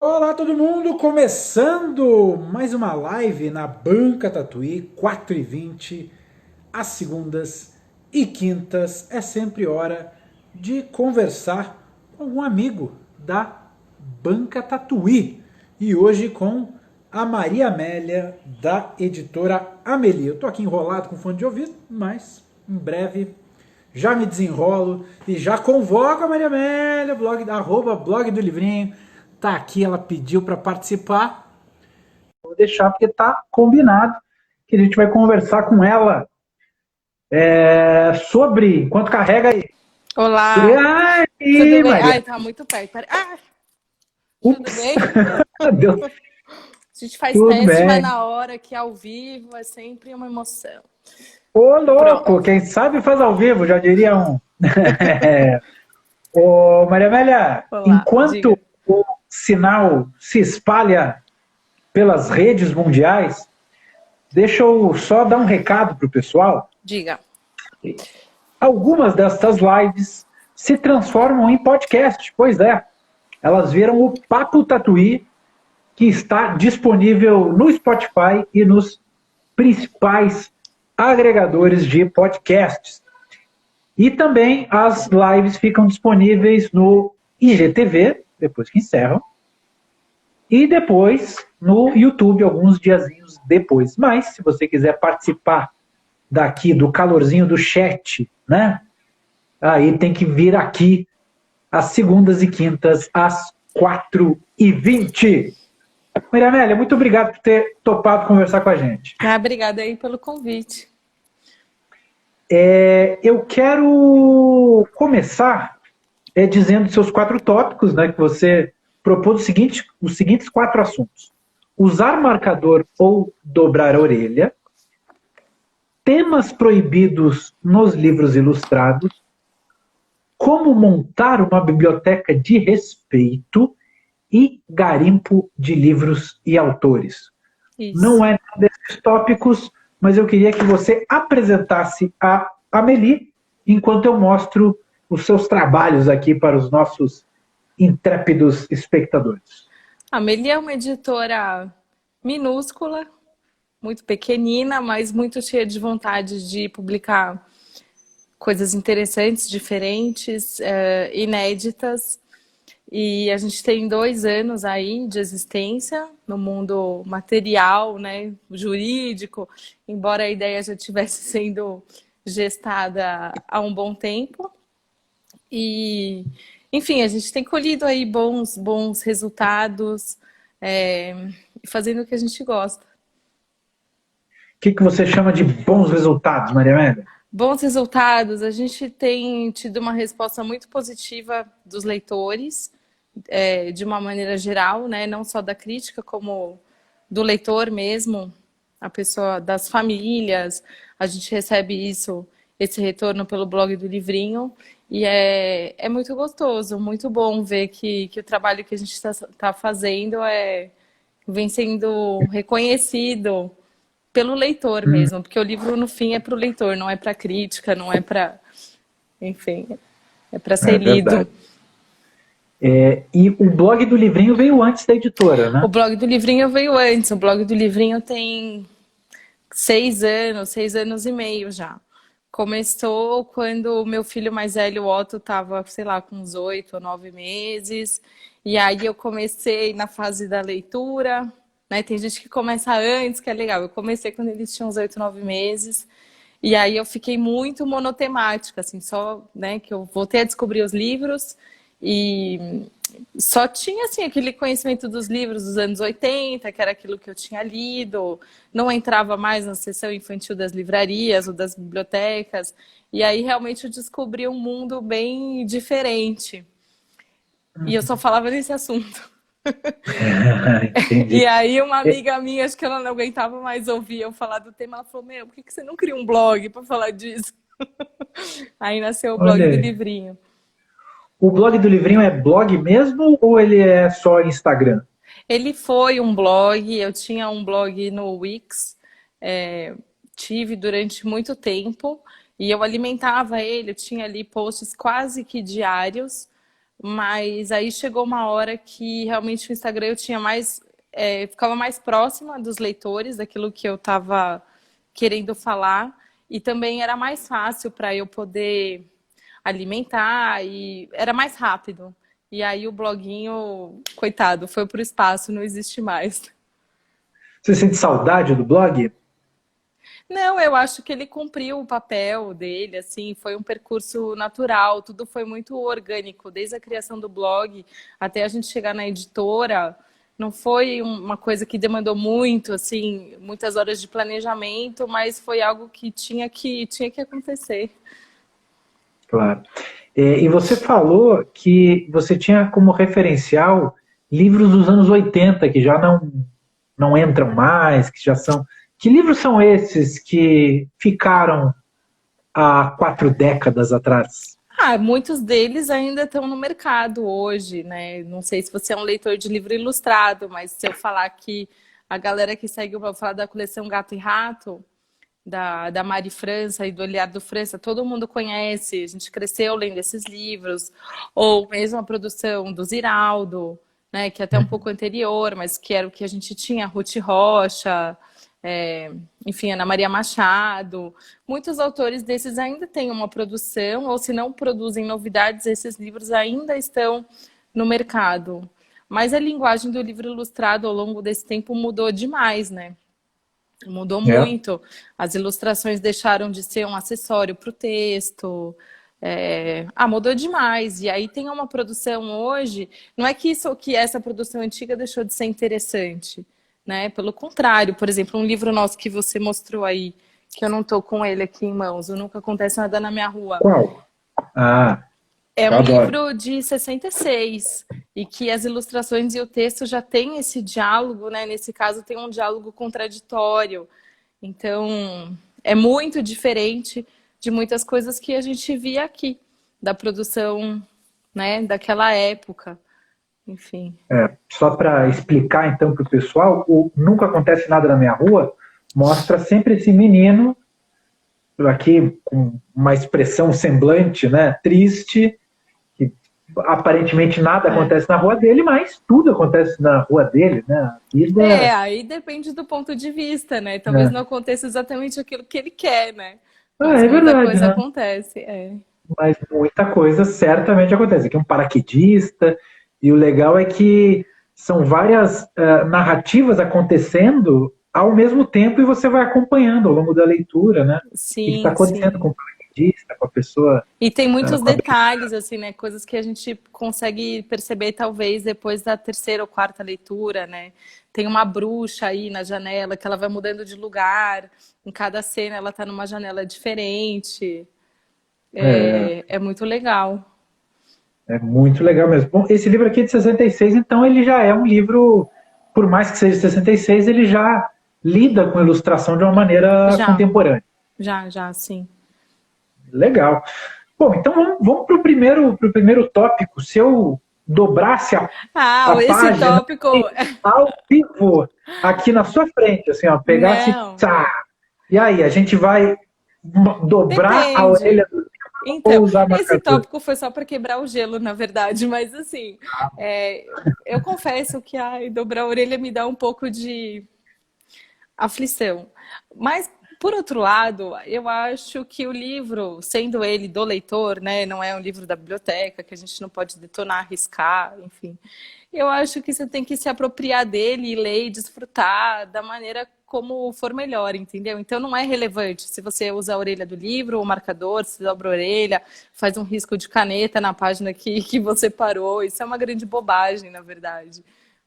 Olá todo mundo, começando mais uma live na Banca Tatuí, 4h20, às segundas e quintas. É sempre hora de conversar com algum amigo da Banca Tatuí. E hoje com a Maria Amélia, da editora Amelie. Eu tô aqui enrolado com fone de ouvido, mas em breve já me desenrolo e já convoco a Maria Amélia, blog do livrinho. Tá aqui, ela pediu para participar. Vou deixar porque tá combinado que a gente vai conversar com ela sobre, enquanto carrega aí. Olá, tudo Ai, bem? Maria. Ai, tá muito perto. Tudo Ups, bem? deu A gente faz tudo teste, mas bem. na hora que é ao vivo é sempre uma emoção. Ô, louco, Pronto. quem sabe faz ao vivo, já diria um. Ô, Maria Amélia, Olá, enquanto diga. o sinal se espalha pelas redes mundiais, deixa eu só dar um recado pro pessoal. Diga. Algumas destas lives se transformam em podcast, pois é. Elas viram o Papo Tatuí, que está disponível no Spotify e nos principais agregadores de podcasts. E também as lives ficam disponíveis no IGTV, depois que encerram, e depois no YouTube, alguns diazinhos depois. Mas, se você quiser participar daqui do calorzinho do chat, né? Aí tem que vir aqui às segundas e quintas, às 4h20. Maria Amélia, muito obrigado por ter topado conversar com a gente. Obrigada aí pelo convite. Eu quero começar dizendo seus 4 tópicos, né, que você propôs os seguintes 4 assuntos. Usar marcador ou dobrar a orelha, temas proibidos nos livros ilustrados, como montar uma biblioteca de respeito e garimpo de livros e autores. Isso. Não é um desses tópicos, mas eu queria que você apresentasse a Amélie enquanto eu mostro os seus trabalhos aqui para os nossos intrépidos espectadores. A Meli é uma editora minúscula, muito pequenina, mas muito cheia de vontade de publicar coisas interessantes, diferentes, inéditas. E a gente tem 2 anos aí de existência no mundo material, né, jurídico, embora a ideia já estivesse sendo gestada há um bom tempo. E, enfim, a gente tem colhido aí bons resultados, é, fazendo o que a gente gosta. O que você chama de bons resultados, Maria Amélia? Bons resultados, a gente tem tido uma resposta muito positiva dos leitores, de uma maneira geral, né? Não só da crítica, como do leitor mesmo, a pessoa das famílias. A gente recebe esse retorno pelo blog do Livrinho. E é muito gostoso, muito bom ver que o trabalho que a gente está fazendo vem sendo reconhecido pelo leitor mesmo, porque o livro no fim é para o leitor, não é para crítica, não é para, enfim, é para É ser lido. verdade. E o blog do livrinho veio antes da editora, O né? blog do Livrinho veio antes. O blog do Livrinho tem 6 anos, 6 anos e meio já. Começou quando o meu filho mais velho, o Otto, estava, sei lá, com uns 8 ou 9 meses. E aí eu comecei na fase da leitura, né? Tem gente que começa antes, que é legal. Eu comecei quando eles tinham uns 8, 9 meses. E aí eu fiquei muito monotemática, assim, só, né, que eu voltei a descobrir os livros e só tinha, assim, aquele conhecimento dos livros dos anos 80, que era aquilo que eu tinha lido, não entrava mais na seção infantil das livrarias ou das bibliotecas, e aí realmente eu descobri um mundo bem diferente. E eu só falava nesse assunto. Entendi. E aí uma É, amiga minha, acho que ela não aguentava mais ouvir eu falar do tema, ela falou, meu, por que você não cria um blog para falar disso? Aí nasceu o blog olha do aí. livrinho. O blog do livrinho é blog mesmo ou ele é só Instagram? Ele foi um blog, eu tinha um blog no Wix, é, tive durante muito tempo, e eu alimentava ele, eu tinha ali posts quase que diários, Mas aí chegou uma hora que realmente o Instagram eu tinha mais, ficava mais próxima dos leitores, daquilo que eu estava querendo falar, e também era mais fácil para eu poder alimentar e era mais rápido. E aí o bloguinho, coitado, foi pro espaço, não existe mais. Você sente saudade do blog? Não, eu acho que ele cumpriu o papel dele, assim, foi um percurso natural, tudo foi muito orgânico, desde a criação do blog até a gente chegar na editora, não foi uma coisa que demandou muito, assim, muitas horas de planejamento, mas foi algo que tinha que acontecer. Claro. E você falou que você tinha como referencial livros dos anos 80 que já não entram mais, que já são. Que livros são esses que ficaram há 4 décadas atrás? Ah, muitos deles ainda estão no mercado hoje, né? Não sei se você é um leitor de livro ilustrado, mas se eu falar que a galera que segue, eu vou falar da coleção Gato e Rato, da Mari França e do Eliardo França, todo mundo conhece, a gente cresceu lendo esses livros, ou mesmo a produção do Ziraldo, né, que é até um pouco anterior, mas que era o que a gente tinha, Ruth Rocha, enfim, Ana Maria Machado. Muitos autores desses ainda têm uma produção, ou se não produzem novidades, esses livros ainda estão no mercado. Mas a linguagem do livro ilustrado ao longo desse tempo mudou demais, né? Mudou É. muito. As ilustrações deixaram de ser um acessório para o texto. Mudou demais. E aí tem uma produção hoje. Não é que essa produção antiga deixou de ser interessante, né? Pelo contrário, por exemplo, um livro nosso que você mostrou aí, que eu não estou com ele aqui em mãos, o Nunca Acontece Nada na Minha Rua. Qual? Ah, É eu um adoro. livro de 66 e que as ilustrações e o texto já têm esse diálogo, né? Nesse caso, tem um diálogo contraditório. Então, é muito diferente de muitas coisas que a gente via aqui, da produção, né, daquela época. Enfim. Só para explicar então para o pessoal, o Nunca Acontece Nada na Minha Rua mostra sempre esse menino aqui com uma expressão semblante, né, triste, que aparentemente nada É. acontece na rua dele, mas tudo acontece na rua dele, né? A vida, Aí depende do ponto de vista, né? Talvez não né? aconteça exatamente aquilo que ele quer, né? Ah, Mas é muita verdade, coisa né? acontece. Mas muita coisa certamente acontece. Aqui um paraquedista, e o legal é que são várias narrativas acontecendo ao mesmo tempo e você vai acompanhando ao longo da leitura, né? O que está Sim, acontecendo com sim. o paraquedista, com a pessoa E tem muitos com a detalhes, assim, né? Coisas que a gente consegue perceber, talvez, depois da terceira ou quarta leitura, né? Tem uma bruxa aí na janela que ela vai mudando de lugar. Em cada cena ela tá numa janela diferente. é, É muito legal. é muito legal mesmo. Bom, esse livro aqui é de 66, então ele já é um livro, por mais que seja de 66, ele já lida com ilustração de uma maneira Já, contemporânea. já, sim. Legal. Bom, então vamos para o primeiro tópico. Se eu dobrasse a Esse página tópico. ao vivo aqui na sua frente, assim, ó, pegasse, Não, tá, e aí, a gente vai dobrar a orelha depende. do livro ou Então, usar esse marcador? tópico foi só para quebrar o gelo, na verdade, mas assim, eu confesso que dobrar a orelha me dá um pouco de aflição. Mas, por outro lado, eu acho que o livro, sendo ele do leitor, né, não é um livro da biblioteca, que a gente não pode detonar, arriscar, enfim. Eu acho que você tem que se apropriar dele e ler e desfrutar da maneira como for melhor, entendeu? Então não é relevante se você usa a orelha do livro, o marcador, se dobra a orelha, faz um risco de caneta na página que você parou. Isso é uma grande bobagem, na verdade.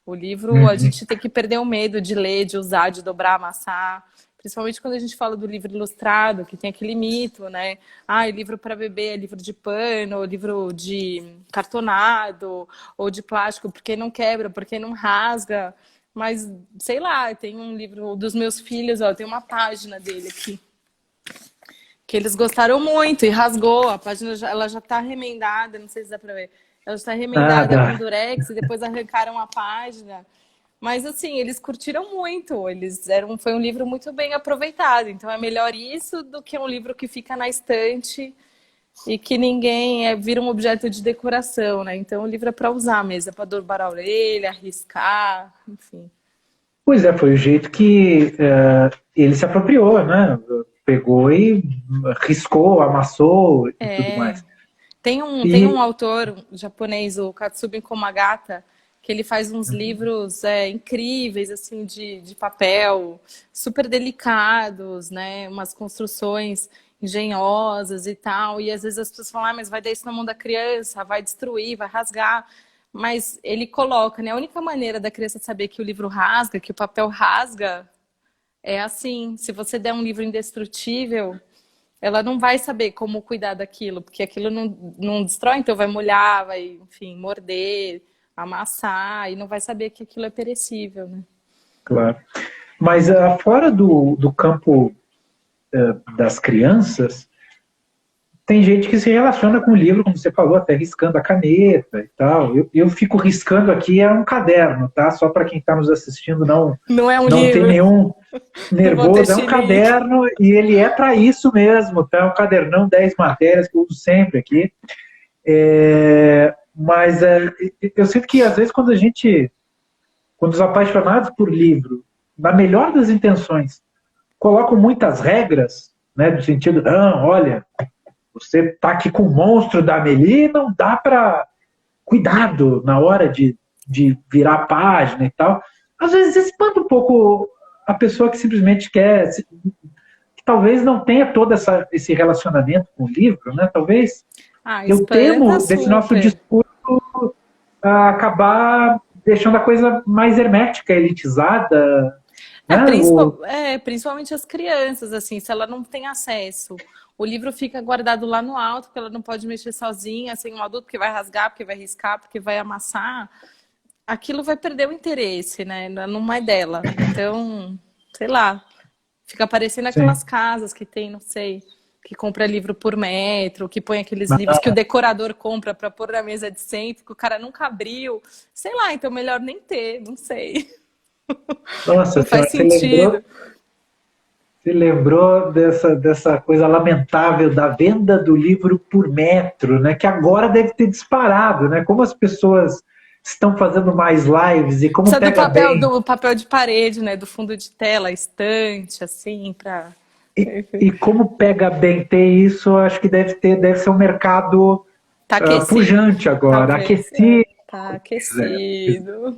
O livro, a Uhum. gente tem que perder o medo de ler, de usar, de dobrar, amassar. Principalmente quando a gente fala do livro ilustrado, que tem aquele mito, né? Livro para bebê é livro de pano, livro de cartonado ou de plástico, porque não quebra, porque não rasga. Mas, sei lá, tem um livro dos meus filhos, ó, tem uma página dele aqui, que eles gostaram muito e rasgou. A página ela já tá remendada, não sei se dá para ver. Ela está Ah, remendada com dá. durex e depois arrancaram a página. Mas assim, eles curtiram muito. Foi um livro muito bem aproveitado. Então é melhor isso do que um livro que fica na estante e que ninguém vira um objeto de decoração, né? Então o livro é para usar mesmo, é para dobrar a orelha, riscar, enfim. Pois é, foi o jeito que ele se apropriou, né? Pegou e riscou, amassou e tudo É. mais. Tem um E autor japonês, o Katsumi Komagata, que ele faz uns livros incríveis, assim, de papel, super delicados, né? Umas construções engenhosas e tal. E às vezes as pessoas falam, mas vai dar isso na mão da criança, vai destruir, vai rasgar. Mas ele coloca, né? A única maneira da criança saber que o livro rasga, que o papel rasga, é assim. Se você der um livro indestrutível, ela não vai saber como cuidar daquilo, porque aquilo não destrói, então vai molhar, vai, enfim, morder, amassar, e não vai saber que aquilo é perecível, né? claro. Mas fora do campo das crianças, tem gente que se relaciona com o livro, como você falou, até riscando a caneta e tal. Eu fico riscando aqui, é um caderno, tá? Só para quem está nos assistindo Não é um não ter livro, nenhum não vou ter nervoso. É um chilique. caderno e ele é para isso mesmo, tá? É um cadernão, 10 matérias que eu uso sempre aqui. Mas eu sinto que às vezes quando os apaixonados por livro, na melhor das intenções, colocam muitas regras, né, do sentido, não, olha, você está aqui com o monstro da Amélie, não dá para cuidado na hora de virar a página e tal. Às vezes espanta um pouco a pessoa que simplesmente quer, que talvez não tenha todo esse relacionamento com o livro, né? Talvez Ah, eu espanta temo desse nosso super. discurso acabar deixando a coisa mais hermética, elitizada, né? Principalmente as crianças, assim, se ela não tem acesso. O livro fica guardado lá no alto, porque ela não pode mexer sozinha, sem um adulto, porque vai rasgar, porque vai riscar, porque vai amassar. Aquilo vai perder o interesse, né? Não é dela. Então, sei lá, fica parecendo Sim. aquelas casas que tem, não sei, que compra livro por metro, que põe aqueles livros que o decorador compra para pôr na mesa de centro, que o cara nunca abriu. Sei lá, então melhor nem ter, não sei. Nossa Não faz senhora, sentido. você lembrou dessa coisa lamentável da venda do livro por metro, né? Que agora deve ter disparado, né? Como as pessoas estão fazendo mais lives e como Precisa pega bem. do papel de parede, né? Do fundo de tela, estante, assim, para. E como pega bem ter isso, acho que deve ser um mercado Tá aquecido, pujante agora, talvez. aquecido. Tá É. aquecido.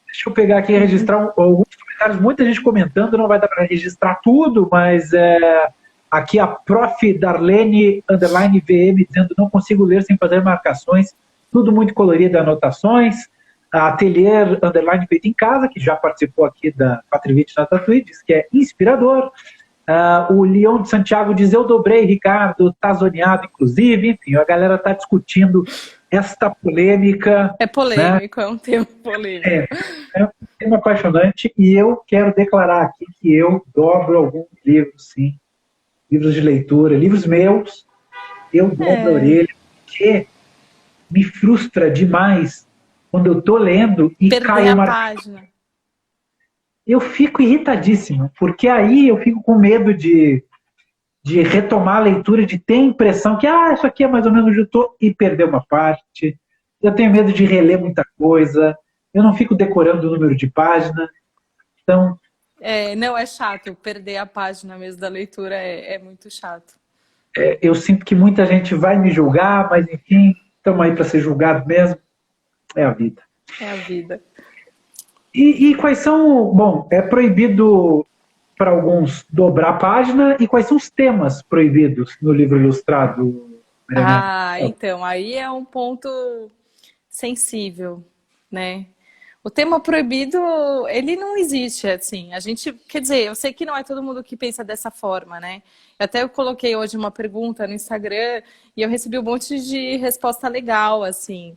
Deixa eu pegar aqui e registrar alguns comentários, muita gente comentando, não vai dar para registrar tudo, mas aqui a Prof. Darlene underline VM dizendo não consigo ler sem fazer marcações, tudo muito colorido, anotações. A Atelier underline feito em casa, que já participou aqui da Patrivite na Tatuí, diz que é inspirador. O Leon de Santiago diz, eu dobrei, Ricardo, tá zoneado, inclusive. Enfim, a galera está discutindo esta polêmica. É Né? polêmico, é um tema polêmico. É um tema apaixonante e eu quero declarar aqui que eu dobro alguns livros, sim. Livros de leitura, livros meus, eu dobro a orelha, porque me frustra demais quando eu estou lendo e Perder cai a uma. página. Eu fico irritadíssimo, porque aí eu fico com medo de retomar a leitura, de ter a impressão que isso aqui é mais ou menos onde eu estou e perder uma parte. Eu tenho medo de reler muita coisa, eu não fico decorando o número de página. Então, Não, é chato. Perder a página mesmo da leitura é muito chato. eu sinto que muita gente vai me julgar, mas enfim, estamos aí para ser julgado mesmo. É a vida. É a vida. E quais são. Bom, é proibido para alguns dobrar a página, e quais são os temas proibidos no livro ilustrado, Mariana? Então, aí é um ponto sensível, né? O tema proibido, ele não existe, assim. A gente, quer dizer, eu sei que não é todo mundo que pensa dessa forma, né? Até eu coloquei hoje uma pergunta no Instagram e eu recebi um monte de resposta legal, assim.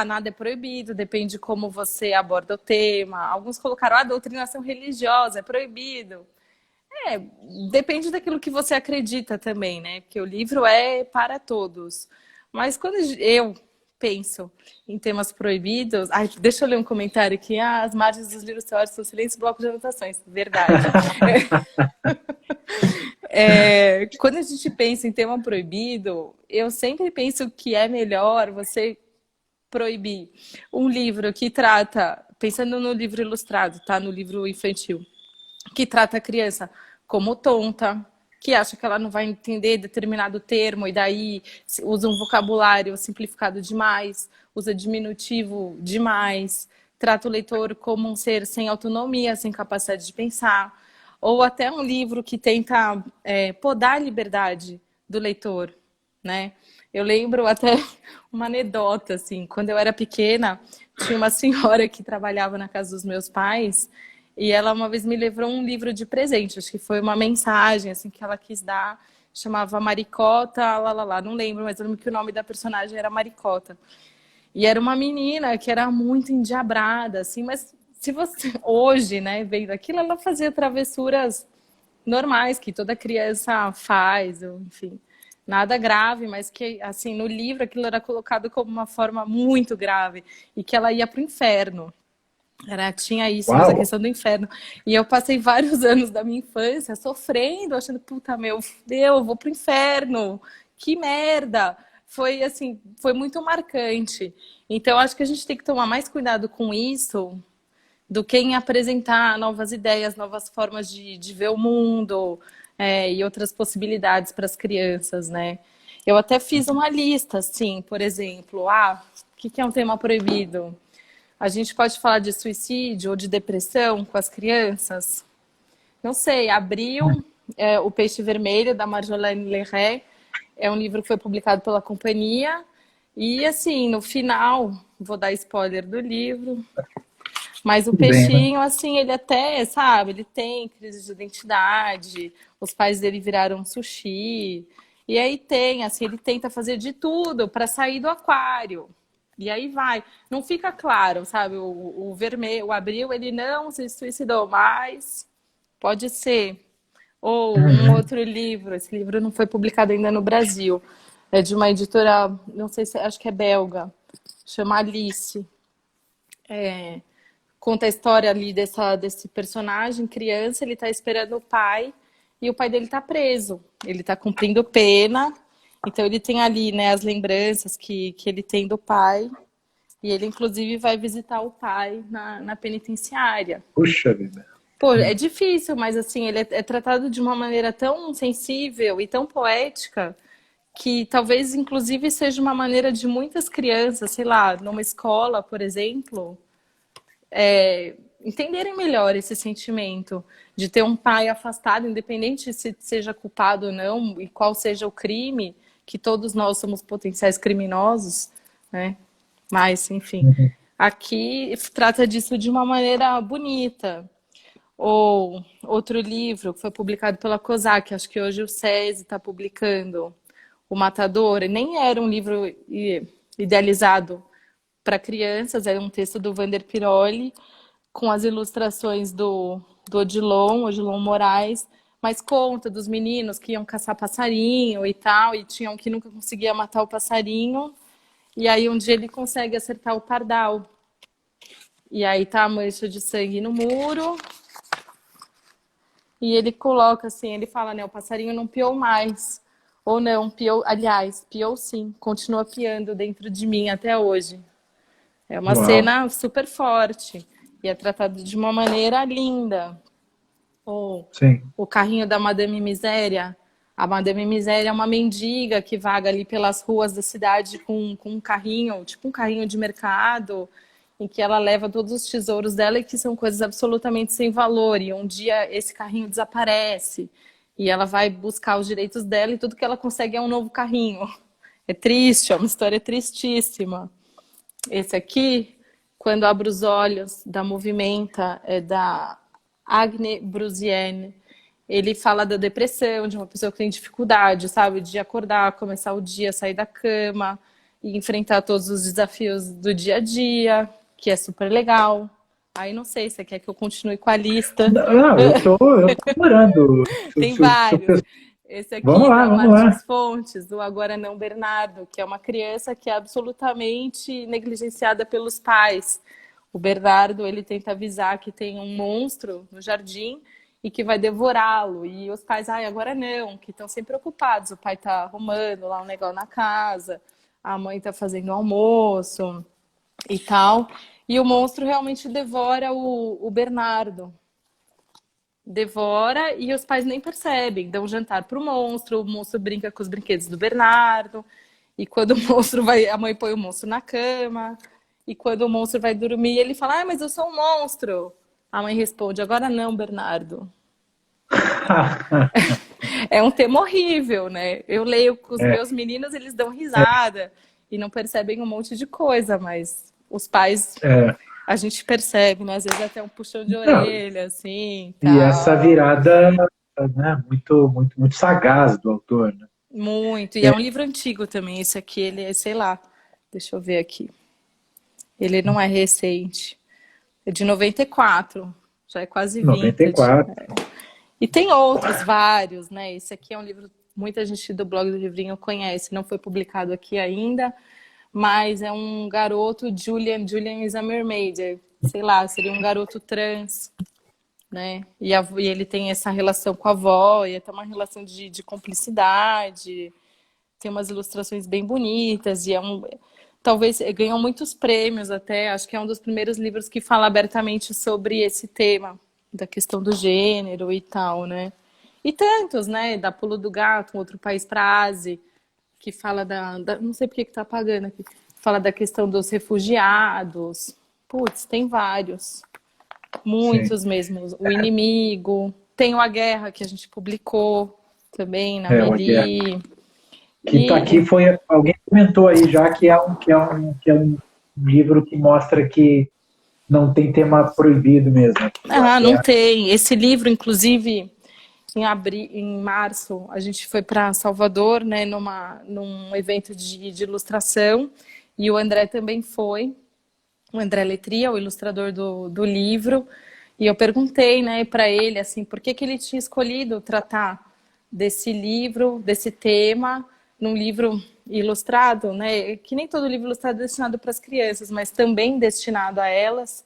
Nada é proibido, depende de como você aborda o tema. Alguns colocaram, a doutrinação religiosa é proibido. Depende daquilo que você acredita também, né? Porque o livro é para todos. Mas quando eu penso em temas proibidos. Ai, deixa eu ler um comentário aqui. As margens dos livros teóricos são silêncio, bloco de anotações. Verdade. Quando a gente pensa em tema proibido, eu sempre penso que é melhor você proibir um livro que trata, pensando no livro ilustrado, tá? No livro infantil, que trata a criança como tonta, que acha que ela não vai entender determinado termo e daí usa um vocabulário simplificado demais, usa diminutivo demais, trata o leitor como um ser sem autonomia, sem capacidade de pensar, ou até um livro que tenta podar a liberdade do leitor, né? Eu lembro até uma anedota, assim, quando eu era pequena, tinha uma senhora que trabalhava na casa dos meus pais e ela uma vez me levou um livro de presente, acho que foi uma mensagem, assim, que ela quis dar, chamava Maricota, lá, não lembro, mas eu lembro que o nome da personagem era Maricota. E era uma menina que era muito endiabrada, assim, mas se você, hoje, né, vendo aquilo, ela fazia travessuras normais que toda criança faz, enfim, nada grave, mas que, assim, no livro aquilo era colocado como uma forma muito grave e que ela ia para o inferno. Tinha isso, mas a Uau! questão do inferno. E eu passei vários anos da minha infância sofrendo, achando, puta, eu vou pro inferno, que merda! Foi assim, foi muito marcante. Então, acho que a gente tem que tomar mais cuidado com isso do que em apresentar novas ideias, novas formas de ver o mundo, e outras possibilidades para as crianças, né? Eu até fiz uma lista, assim, por exemplo, o que é um tema proibido? A gente pode falar de suicídio ou de depressão com as crianças? Não sei, Abril, O Peixe Vermelho, da Marjolaine Lerret, é um livro que foi publicado pela companhia. E, assim, no final, vou dar spoiler do livro, mas o Tudo bem, né? peixinho, assim, ele até, sabe, ele tem crise de identidade, os pais dele viraram sushi, e aí tem, assim, ele tenta fazer de tudo para sair do aquário. E aí vai. Não fica claro, sabe? O vermelho, o Abril, ele não se suicidou, mas pode ser. Ou um Uhum. outro livro, esse livro não foi publicado ainda no Brasil, é de uma editora, não sei se, acho que é belga, chama Alice. Conta a história ali desse personagem, criança, ele tá esperando o pai e o pai dele tá preso. Ele tá cumprindo pena, então ele tem ali, né, as lembranças que ele tem do pai e ele, inclusive, vai visitar o pai na penitenciária. Puxa vida. Pô, é difícil, mas assim, ele é tratado de uma maneira tão sensível e tão poética que talvez, inclusive, seja uma maneira de muitas crianças, sei lá, numa escola, por exemplo, entenderem melhor esse sentimento de ter um pai afastado, independente se seja culpado ou não e qual seja o crime, que todos nós somos potenciais criminosos, né? Mas, enfim, Uhum. aqui trata disso de uma maneira bonita. Ou outro livro que foi publicado pela COSAC, acho que hoje o SESI está publicando, O Matador, e nem era um livro idealizado para crianças, era um texto do Vander Piroli, com as ilustrações do Odilon Moraes, mas conta dos meninos que iam caçar passarinho e tal, e tinham que nunca conseguia matar o passarinho, e aí um dia ele consegue acertar o pardal. E aí tá a mancha de sangue no muro, e ele coloca assim, ele fala, né, o passarinho não piou mais. Ou não, piou, aliás, piou sim, continua piando dentro de mim até hoje. É uma Uau. cena super forte e é tratado de uma maneira linda. Ou Sim. o carrinho da Madame Miséria. A Madame Miséria é uma mendiga que vaga ali pelas ruas da cidade com um carrinho, tipo um carrinho de mercado, em que ela leva todos os tesouros dela e que são coisas absolutamente sem valor. E um dia esse carrinho desaparece e ela vai buscar os direitos dela e tudo que ela consegue é um novo carrinho. É triste, é uma história tristíssima. Esse aqui, Quando Abro os Olhos, da Movimenta, é da Agne Brusienne. Ele fala da depressão, de uma pessoa que tem dificuldade, sabe, de acordar, começar o dia, sair da cama e enfrentar todos os desafios do dia a dia, que é super legal. Aí não sei, você quer que eu continue com a lista? Não, eu tô adorando. Tem vários. Esse Vamos aqui lá, da vamos Martins lá. Fontes, do Agora Não Bernardo, que é uma criança que é absolutamente negligenciada pelos pais. O Bernardo, ele tenta avisar que tem um monstro no jardim e que vai devorá-lo. E os pais, ai, agora não, que estão sempre ocupados. O pai tá arrumando lá um negócio na casa, a mãe tá fazendo o almoço e tal. E o monstro realmente devora o Bernardo. Devora e os pais nem percebem. Dão jantar pro monstro, o monstro brinca com os brinquedos do Bernardo. E quando o monstro vai, a mãe põe o monstro na cama. E quando o monstro vai dormir, ele fala: ah, mas eu sou um monstro. A mãe responde: agora não, Bernardo. É um tema horrível, né? Eu leio com os É, meus meninos, eles dão risada e não percebem um monte de coisa, mas os pais, é. a gente percebe, né? Às vezes até um puxão de Não, orelha, assim, e essa tal. virada, né, muito, muito, muito sagaz do autor, né? Muito. E é um livro antigo também. Esse aqui, ele é, sei lá, deixa eu ver aqui. Ele não é recente. É de 94. Já é quase vintage. 94. E tem outros, vários, né? Esse aqui é um livro, muita gente do blog do Livrinho conhece, não foi publicado aqui ainda, mas é um garoto, Julian is a Mermaid, sei lá, seria um garoto trans, né? E ele tem essa relação com a avó, e até uma relação de cumplicidade, tem umas ilustrações bem bonitas, e talvez ganhou muitos prêmios até, acho que é um dos primeiros livros que fala abertamente sobre esse tema, da questão do gênero e tal, né? E tantos, né? Da Pulo do Gato, um outro país para a Ásia, que fala não sei por que tá apagando aqui, fala da questão dos refugiados. Putz, tem vários. Sim. Muitos mesmo. O Inimigo. Tem o A Guerra, que a gente publicou também na O Guerra. Meli. Que está aqui foi. Alguém comentou aí já que é um livro que mostra que não tem tema proibido mesmo. A Não Guerra. tem. Esse livro, inclusive, em março, a gente foi para Salvador, né, num evento de ilustração, e o André também foi, o André Letria, o ilustrador do livro, e eu perguntei, né, para ele, assim, por que ele tinha escolhido tratar desse livro, desse tema, num livro ilustrado, né, que nem todo livro ilustrado é destinado para as crianças, mas também destinado a elas,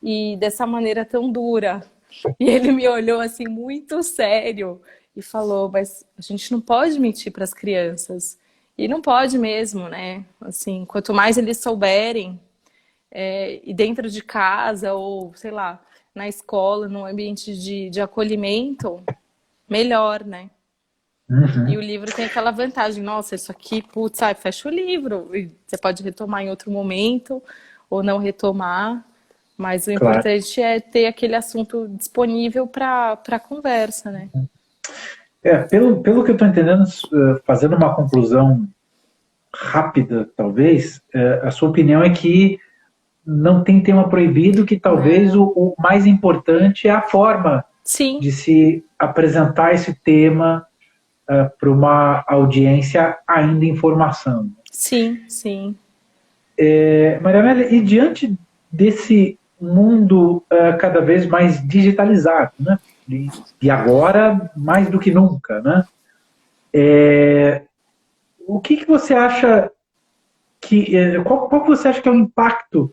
e dessa maneira tão dura. E ele me olhou assim muito sério e falou: mas a gente não pode mentir para as crianças. E não pode mesmo, né? Assim, quanto mais eles souberem, e dentro de casa ou, sei lá, na escola, num ambiente de acolhimento, melhor, né? E o Uhum, livro tem aquela vantagem, nossa, isso aqui, putz, fecha o livro. E você pode retomar em outro momento ou não retomar. Mas o claro. importante é ter aquele assunto disponível para conversa, né? Pelo que eu estou entendendo, fazendo uma conclusão rápida, talvez, a sua opinião é que não tem tema proibido, que talvez Não. o mais importante é a forma Sim, de se apresentar esse tema para uma audiência ainda em formação. sim, sim. Maria Amélia, e diante desse mundo cada vez mais digitalizado, né? E agora mais do que nunca, né? O que você acha qual que você acha que é o impacto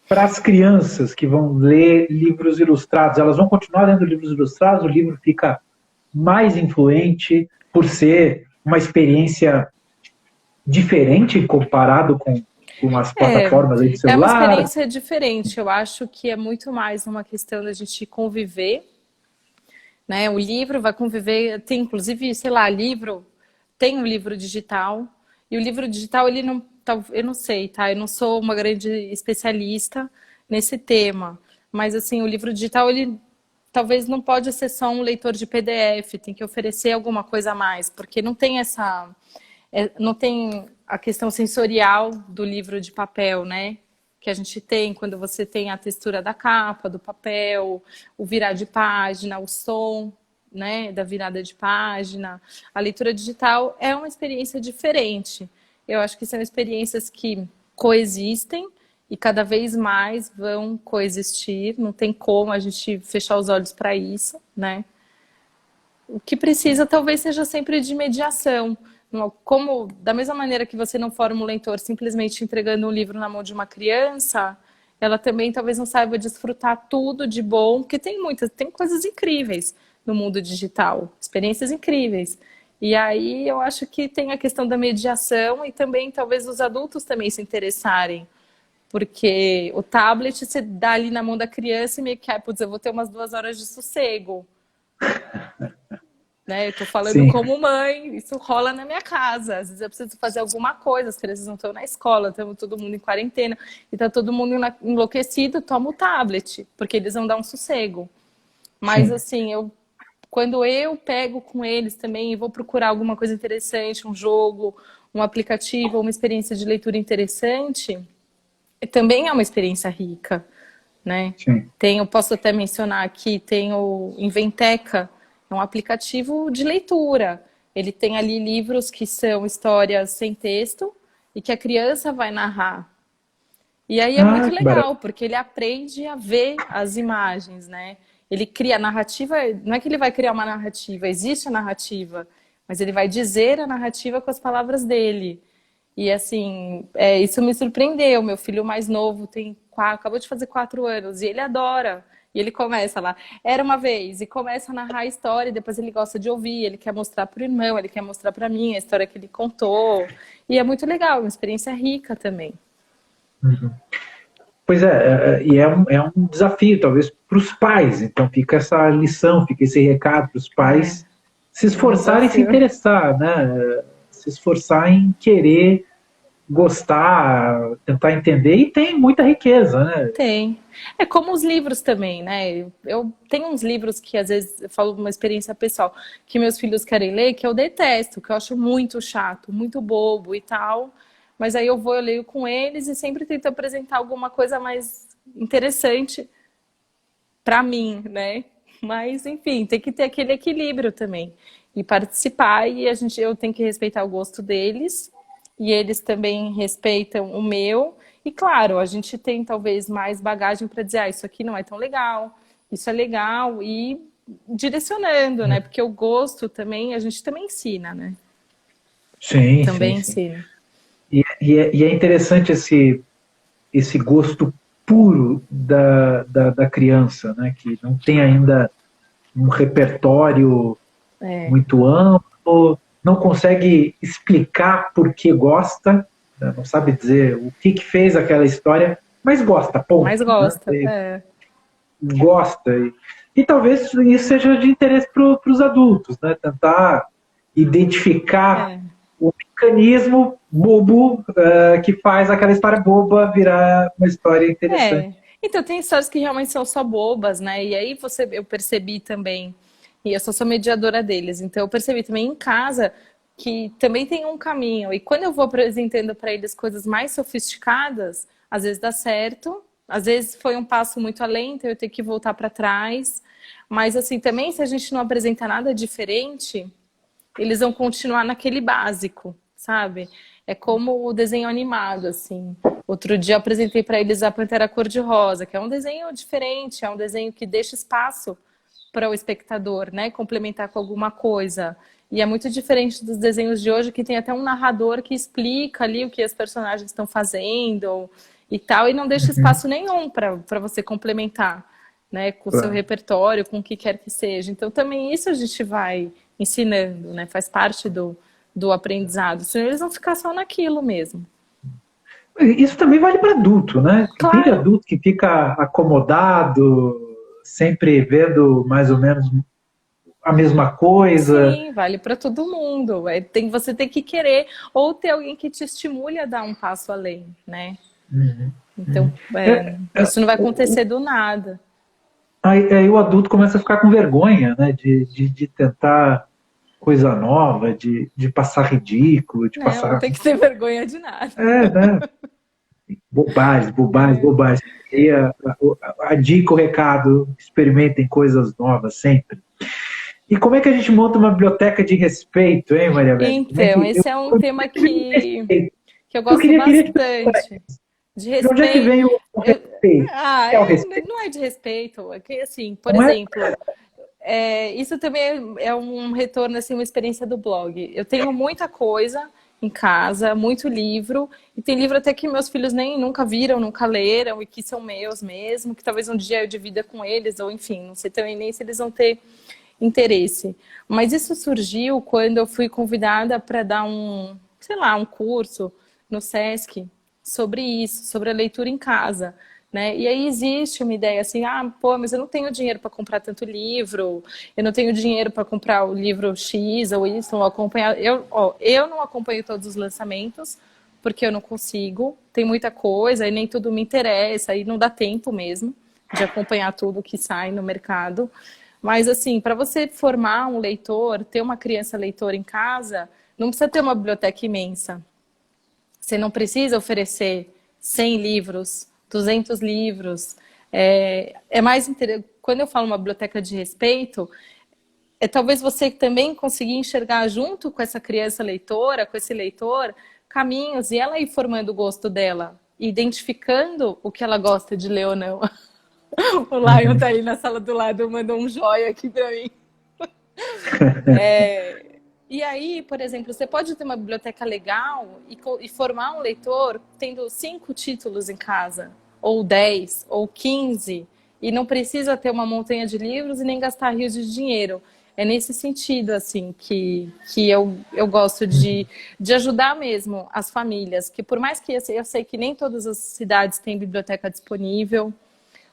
para as crianças que vão ler livros ilustrados? Elas vão continuar lendo livros ilustrados? O livro fica mais influente por ser uma experiência diferente comparado com as É, plataformas aí de é uma celular? experiência diferente. Eu acho que é muito mais uma questão da gente conviver, né? O livro vai conviver, tem inclusive, sei lá, tem um livro digital, e o livro digital, ele não, eu não sei, tá? Eu não sou uma grande especialista nesse tema, mas assim, o livro digital, ele talvez não pode ser só um leitor de PDF, tem que oferecer alguma coisa a mais, porque não tem não tem a questão sensorial do livro de papel, né? Que a gente tem quando você tem a textura da capa, do papel, o virar de página, o som, né, da virada de página. A leitura digital é uma experiência diferente. Eu acho que são experiências que coexistem e cada vez mais vão coexistir. Não tem como a gente fechar os olhos para isso, né? O que precisa talvez seja sempre de mediação. Como, da mesma maneira que você não forma um leitor simplesmente entregando um livro na mão de uma criança, ela também talvez não saiba desfrutar tudo de bom, porque tem coisas incríveis no mundo digital, experiências incríveis. E aí eu acho que tem a questão da mediação e também talvez os adultos também se interessarem, porque o tablet você dá ali na mão da criança e meio que, putz, eu vou ter umas 2 horas de sossego, né? Eu tô falando Sim, como mãe, isso rola na minha casa. Às vezes eu preciso fazer alguma coisa, as crianças não estão na escola, estamos todo mundo em quarentena, e tá todo mundo enlouquecido, toma o tablet, porque eles vão dar um sossego. Mas sim. assim, quando eu pego com eles também e vou procurar alguma coisa interessante, um jogo, um aplicativo, uma experiência de leitura interessante, também é uma experiência rica, né? Sim. Eu posso até mencionar aqui, tem o Inventeca, é um aplicativo de leitura. Ele tem ali livros que são histórias sem texto e que a criança vai narrar. E aí é Ah, muito que barato. legal, porque ele aprende a ver as imagens, né? Ele cria a narrativa, não é que ele vai criar uma narrativa, existe a narrativa, mas ele vai dizer a narrativa com as palavras dele. E assim, isso me surpreendeu. Meu filho mais novo acabou de fazer 4 anos e ele adora. E ele começa lá, era uma vez, e começa a narrar a história, e depois ele gosta de ouvir, ele quer mostrar para o irmão, ele quer mostrar para mim a história que ele contou. E é muito legal, uma experiência rica também. Uhum. Pois é, e é um desafio, talvez, para os pais. Então, fica essa lição, fica esse recado para os É, pais se é um esforçarem em se desafio. interessar, né? Se esforçar em querer gostar, tentar entender, e tem muita riqueza, né? Tem. É como os livros também, né? Eu tenho uns livros que às vezes eu falo uma experiência pessoal que meus filhos querem ler, que eu detesto, que eu acho muito chato, muito bobo e tal. Mas aí eu leio com eles e sempre tento apresentar alguma coisa mais interessante para mim, né? Mas enfim, tem que ter aquele equilíbrio também e participar e eu tenho que respeitar o gosto deles e eles também respeitam o meu. E claro, a gente tem talvez mais bagagem para dizer, isso aqui não é tão legal, isso é legal e direcionando, né? Porque o gosto também a gente também ensina, né? Sim, sim, Também sim. ensina. E é interessante esse gosto puro da criança, né? Que não tem ainda um repertório É, muito amplo, não consegue explicar por que gosta, né? Não sabe dizer o que fez aquela história, mas gosta, mas ponto. Né? gosta. E É, gosta. E talvez isso seja de interesse para os adultos, né? Tentar identificar é. o mecanismo bobo que faz aquela história boba virar uma história interessante. É. Então, tem histórias que realmente são só bobas, né? E aí eu percebi também, e eu sou mediadora deles, então eu percebi também em casa que também tem um caminho. E quando eu vou apresentando para eles coisas mais sofisticadas, às vezes dá certo, às vezes foi um passo muito além, então eu tenho que voltar para trás. Mas assim, também se a gente não apresenta nada diferente, eles vão continuar naquele básico, sabe? É como o desenho animado, assim. Outro dia eu apresentei para eles a Pantera Cor-de-Rosa, que é um desenho diferente, é um desenho que deixa espaço para o espectador, né? Complementar com alguma coisa. E é muito diferente dos desenhos de hoje, que tem até um narrador que explica ali o que as personagens estão fazendo e tal, e não deixa Uhum. espaço nenhum para você complementar, né? Com o seu Claro. repertório, com o que quer que seja. Então também isso a gente vai ensinando, né? Faz parte do aprendizado. Senão eles vão ficar só naquilo mesmo. Isso também vale para adulto, né? Tem de Claro, adulto que fica acomodado, sempre vendo mais ou menos a mesma coisa. sim, vale para todo mundo. Você tem que querer ou ter alguém que te estimule a dar um passo além, né? Uhum. Uhum. Então, É, isso não vai acontecer do nada. aí o adulto começa a ficar com vergonha, né? De tentar coisa nova, de passar ridículo, de Não, não passar. tem que ter vergonha de nada. É, né? Bobagem, bobagem, É. bobagem. E a dica, o recado, experimentem coisas novas sempre. E como é que a gente monta uma biblioteca de respeito, hein, Maria Velha? Como é Então, que esse é um tema respeito? que eu Eu gosto queria te perguntar, bastante. De de onde é que respeito. vem o respeito? O que é o respeito? Não é de respeito. É que, assim, por Não é? exemplo, isso também é um retorno, assim, uma experiência do blog. Eu tenho muita coisa em casa, muito livro, e tem livro até que meus filhos nem nunca viram, nunca leram, e que são meus mesmo, que talvez um dia eu divida com eles, ou enfim, não sei também nem se eles vão ter interesse. Mas isso surgiu quando eu fui convidada para dar sei lá, um curso no Sesc sobre isso, sobre a leitura em casa. Né? E aí existe uma ideia assim, pô, mas eu não tenho dinheiro para comprar tanto livro, eu não tenho dinheiro para comprar o livro X ou Y, ou acompanhar. Eu não acompanho todos os lançamentos, porque eu não consigo, tem muita coisa e nem tudo me interessa, e não dá tempo mesmo de acompanhar tudo que sai no mercado. Mas assim, para você formar um leitor, ter uma criança leitora em casa, não precisa ter uma biblioteca imensa. Você não precisa oferecer 100 livros, 200 livros. Mais quando eu falo uma biblioteca de respeito, talvez você também conseguir enxergar junto com essa criança leitora, com esse leitor, caminhos, e ela ir formando o gosto dela, identificando o que ela gosta de ler ou não. O Lion tá aí na sala do lado, mandou um joia aqui para mim. E aí, por exemplo, você pode ter uma biblioteca legal e formar um leitor tendo 5 títulos em casa, ou 10, ou 15, e não precisa ter uma montanha de livros e nem gastar rios de dinheiro. É nesse sentido, assim, que eu gosto de ajudar mesmo as famílias, que por mais que eu sei que nem todas as cidades têm biblioteca disponível,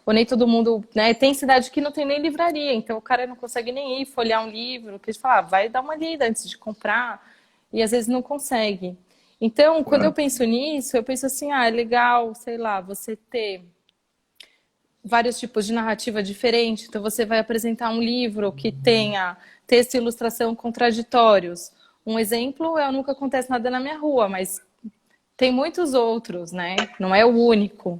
ou nem todo mundo, né? Tem cidade que não tem nem livraria, então o cara não consegue nem ir folhear um livro, que a gente fala, vai dar uma lida antes de comprar, e às vezes não consegue. Então, quando eu penso nisso, eu penso assim, é legal, sei lá, você ter vários tipos de narrativa diferente, então você vai apresentar um livro que tenha texto e ilustração contraditórios. Um exemplo é o Nunca Acontece Nada na Minha Rua, mas tem muitos outros, né? Não é o único.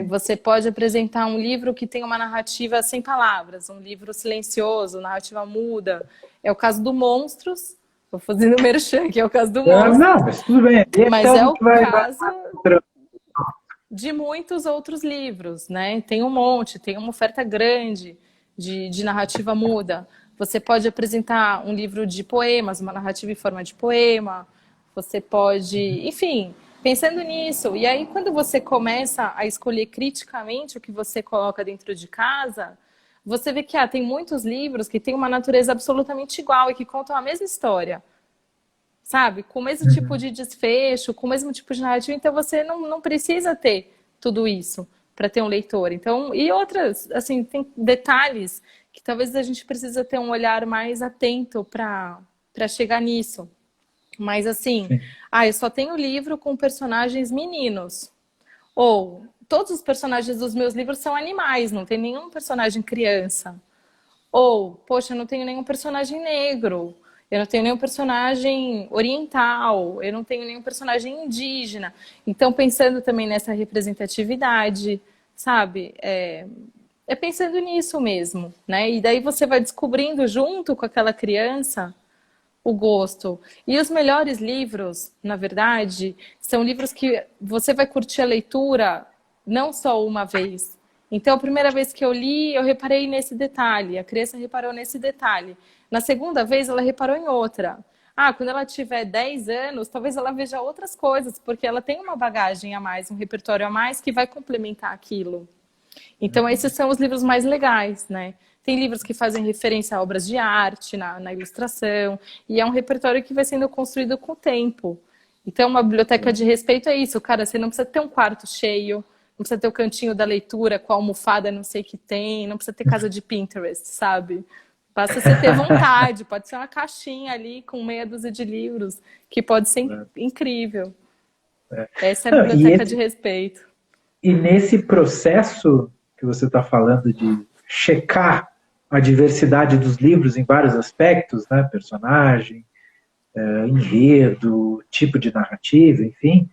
Você pode apresentar um livro que tem uma narrativa sem palavras, um livro silencioso, narrativa muda. É o caso do Monstros. Estou fazendo merchan, que é o caso do Monstros. Não, mas tudo bem. Mas é o caso de muitos outros livros, né? Tem um monte, tem uma oferta grande de narrativa muda. Você pode apresentar um livro de poemas, uma narrativa em forma de poema. Você pode, enfim... Pensando nisso, e aí quando você começa a escolher criticamente o que você coloca dentro de casa, você vê que tem muitos livros que têm uma natureza absolutamente igual e que contam a mesma história, sabe? Com o mesmo tipo de desfecho, com o mesmo tipo de narrativa, então você não precisa ter tudo isso para ter um leitor. Então, e outras, assim, tem detalhes que talvez a gente precisa ter um olhar mais atento para chegar nisso. Mas assim, eu só tenho livro com personagens meninos. Ou todos os personagens dos meus livros são animais, não tem nenhum personagem criança. Ou, poxa, eu não tenho nenhum personagem negro. Eu não tenho nenhum personagem oriental. Eu não tenho nenhum personagem indígena. Então, pensando também nessa representatividade, sabe? É pensando nisso mesmo, né? E daí você vai descobrindo junto com aquela criança o gosto. E os melhores livros, na verdade, são livros que você vai curtir a leitura não só uma vez. Então, a primeira vez que eu li, eu reparei nesse detalhe. A criança reparou nesse detalhe. Na segunda vez, ela reparou em outra. Quando ela tiver 10 anos, talvez ela veja outras coisas, porque ela tem uma bagagem a mais, um repertório a mais que vai complementar aquilo. Então, esses são os livros mais legais, né? Tem livros que fazem referência a obras de arte, na ilustração, e é um repertório que vai sendo construído com o tempo. Então, uma biblioteca de respeito é isso, cara, você não precisa ter um quarto cheio, não precisa ter o cantinho da leitura com a almofada não sei o que tem, não precisa ter casa de Pinterest, sabe? Basta você ter vontade, pode ser uma caixinha ali com meia dúzia de livros, que pode ser incrível. Essa é a biblioteca de respeito. E nesse processo que você está falando de checar a diversidade dos livros em vários aspectos, né? Personagem, enredo, tipo de narrativa, enfim,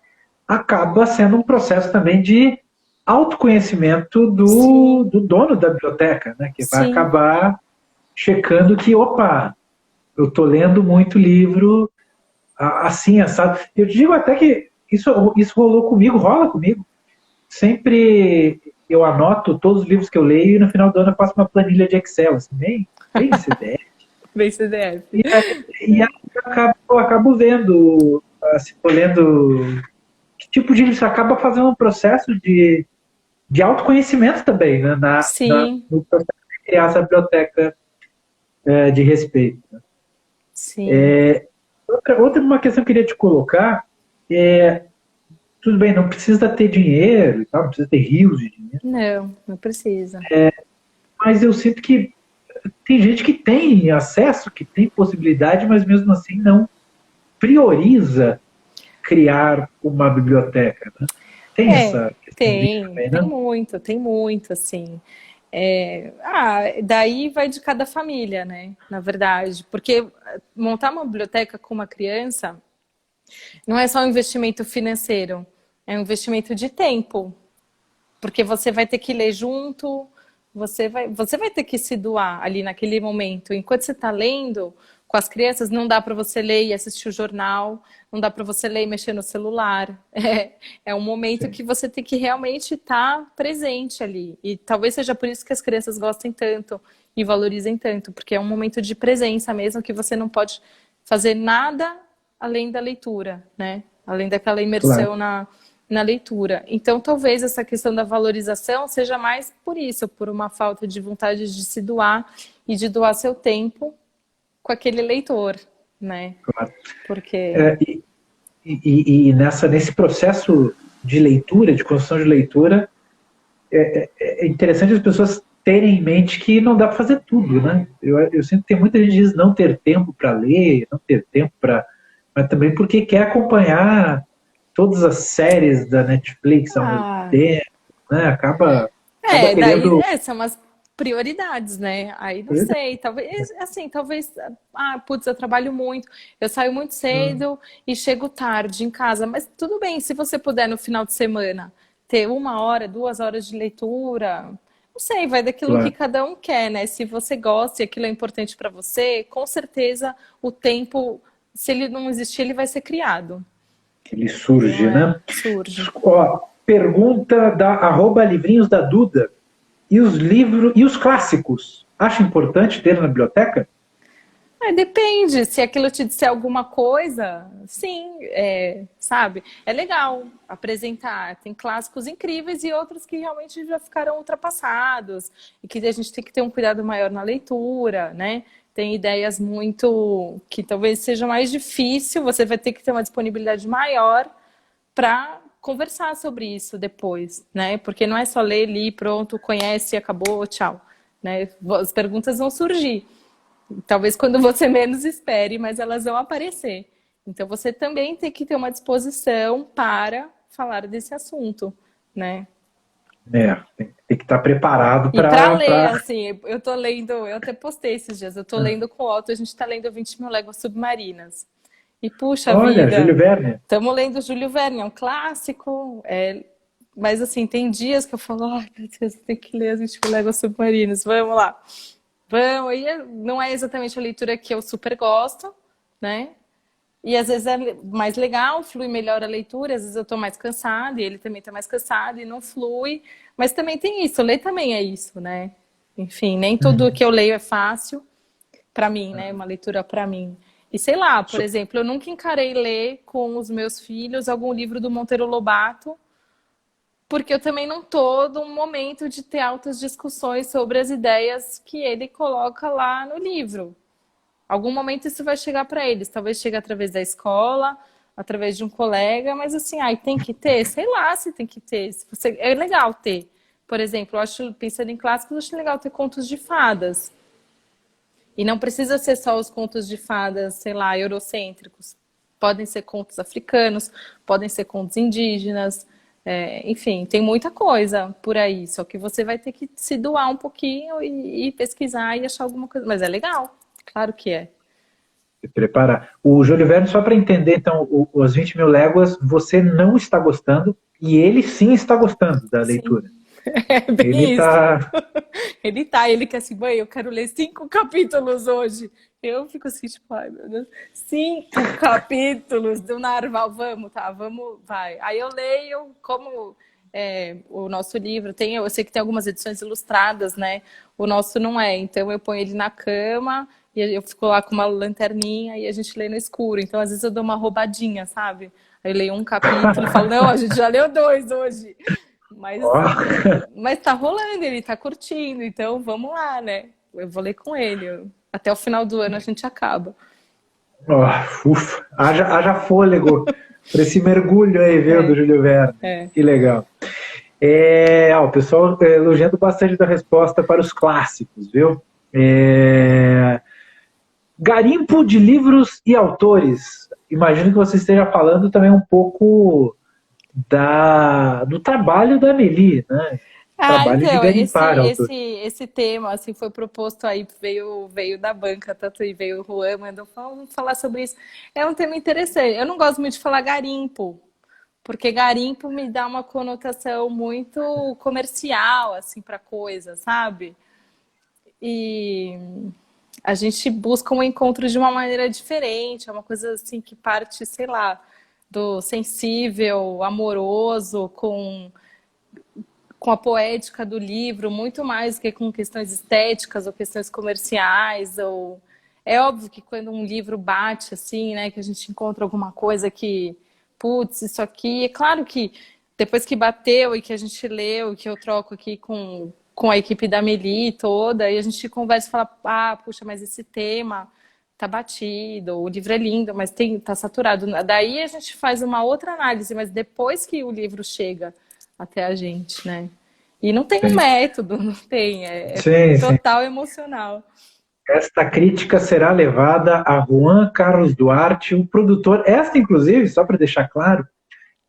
acaba sendo um processo também de autoconhecimento do dono da biblioteca, né? Que vai acabar checando que, opa, eu estou lendo muito livro assim, assado. Eu digo até que isso rola comigo. Sempre eu anoto todos os livros que eu leio e no final do ano eu faço uma planilha de Excel, assim, bem essa ideia. Bem CDF. E aí eu acabo vendo, assim, tô lendo que tipo de livro, você acaba fazendo um processo de autoconhecimento também, né, Sim, no processo de criar essa biblioteca de respeito. sim. Outra uma questão que eu queria te colocar é, tudo bem, não precisa ter dinheiro e tal, não precisa ter rios de dinheiro, Não, não precisa. mas eu sinto que tem gente que tem acesso, que tem possibilidade, mas mesmo assim não prioriza criar uma biblioteca, né? Tem É, essa questãozinha também, né? tem muito, assim. Daí vai de cada família, né? Na verdade, porque montar uma biblioteca com uma criança não é só um investimento financeiro, é um investimento de tempo, porque você vai ter que ler junto, você vai ter que se doar ali naquele momento. Enquanto você está lendo com as crianças, não dá para você ler e assistir o jornal, não dá para você ler e mexer no celular. É um momento Sim, que você tem que realmente estar presente ali. E talvez seja por isso que as crianças gostem tanto e valorizem tanto, porque é um momento de presença mesmo que você não pode fazer nada além da leitura, né? Além daquela claro. imersão na leitura. Então, talvez essa questão da valorização seja mais por isso, por uma falta de vontade de se doar e de doar seu tempo com aquele leitor, né? Claro. Porque É, e nesse processo de leitura, de construção de leitura, é interessante as pessoas terem em mente que não dá para fazer tudo, né? Eu sinto que tem muita gente que diz não ter tempo para ler, não ter tempo para. Mas também porque quer acompanhar todas as séries da Netflix ao mesmo ah, tempo, né? Acaba daí querendo. são umas prioridades, né? Aí não sei, talvez assim, talvez putz, eu trabalho muito, eu saio muito cedo e chego tarde em casa, mas tudo bem, se você puder no final de semana ter 1 hora, 2 horas de leitura, não sei, vai daquilo que Claro, cada um quer, né? Se você gosta e aquilo é importante para você, com certeza o tempo, se ele não existir, ele vai ser criado, que ele não surge, é? né? Surge. Ó, pergunta da @livrinhos da Duda. E os livros e os clássicos? Acha importante ter na biblioteca? Depende, se aquilo te disser alguma coisa, sim, sabe? É legal apresentar. Tem clássicos incríveis e outros que realmente já ficaram ultrapassados e que a gente tem que ter um cuidado maior na leitura, né? Tem ideias muito que talvez seja mais difícil, você vai ter que ter uma disponibilidade maior para conversar sobre isso depois, né? Porque não é só ler ali, pronto, conhece, acabou, tchau, né? As perguntas vão surgir. Talvez quando você menos espere, mas elas vão aparecer. Então você também tem que ter uma disposição para falar desse assunto, né? Tem que estar preparado E para para. ler, assim, eu tô lendo, eu até postei esses dias, eu tô lendo com o Otto, a gente tá lendo 20 mil léguas submarinas. E puxa Olha, vida, Júlio Verne. estamos lendo Júlio Verne, é um clássico, mas assim, tem dias que eu falo, ai meu Deus, eu tenho que ler as 20 mil léguas submarinas, vamos lá. Vamos, e não é exatamente a leitura que eu super gosto, né? E às vezes é mais legal, flui melhor a leitura, às vezes eu tô mais cansada e ele também tá mais cansado e não flui. Mas também tem isso, ler também é isso, né? Enfim, nem tudo Uhum. que eu leio é fácil para mim, né? Uma leitura para mim. E sei lá, por exemplo, eu nunca encarei ler com os meus filhos algum livro do Monteiro Lobato, porque eu também não tô num momento de ter altas discussões sobre as ideias que ele coloca lá no livro. Algum momento isso vai chegar para eles, talvez chegue através da escola, através de um colega, mas assim, tem que ter, sei lá se tem que ter. Se você, é legal ter. Por exemplo, eu acho, pensando em clássicos, eu acho legal ter contos de fadas. E não precisa ser só os contos de fadas, sei lá, eurocêntricos. Podem ser contos africanos, podem ser contos indígenas, enfim, tem muita coisa por aí. Só que você vai ter que se doar um pouquinho e pesquisar e achar alguma coisa. Mas é legal, claro que é. Se preparar. O Júlio Verne, só para entender, então, os 20 mil léguas, você não está gostando e ele sim está gostando da Sim, leitura. é Ele bem isso. está. Ele quer assim, mãe, eu quero ler 5 capítulos hoje. Eu fico assim, tipo, ai meu Deus, 5 capítulos do Narval, vamos, tá, vamos, vai. Aí eu leio, como o nosso livro. Eu sei que tem algumas edições ilustradas, né? O nosso não é. Então eu ponho ele na cama e eu fico lá com uma lanterninha e a gente lê no escuro. Então às vezes eu dou uma roubadinha, sabe? Aí eu leio um capítulo e falo, não, a gente já leu 2 hoje. Mas, Ó, mas tá rolando, ele tá curtindo, então vamos lá, né? Eu vou ler com ele. Até o final do ano a gente acaba. ufa, haja fôlego para esse mergulho aí, viu, do Júlio Verne. É. Que legal. O pessoal elogiando bastante da resposta para os clássicos, viu? Garimpo de livros e autores. Imagino que você esteja falando também um pouco do trabalho da Amélie, né? Trabalho de Então, garimpar autores. esse tema, assim, foi proposto aí, veio da banca, Tatuí, veio o Juan, mandou, vamos falar sobre isso. É um tema interessante. Eu não gosto muito de falar garimpo, porque garimpo me dá uma conotação muito comercial, assim, para coisa, sabe? E a gente busca um encontro de uma maneira diferente, é uma coisa assim que parte, sei lá, do sensível, amoroso, com a poética do livro, muito mais do que com questões estéticas ou questões comerciais. É óbvio que quando um livro bate, assim, né, que a gente encontra alguma coisa que, putz, isso aqui, é claro que depois que bateu e que a gente leu, que eu troco aqui com a equipe da Meli toda, e a gente conversa e fala, puxa, mas esse tema tá batido, o livro é lindo, mas tá saturado. Daí a gente faz uma outra análise, mas depois que o livro chega até a gente, né? E não tem um Sim, método, não tem, é sim. Sim. total emocional. Esta crítica será levada a Juan Carlos Duarte, o produtor. Esta, inclusive, só para deixar claro,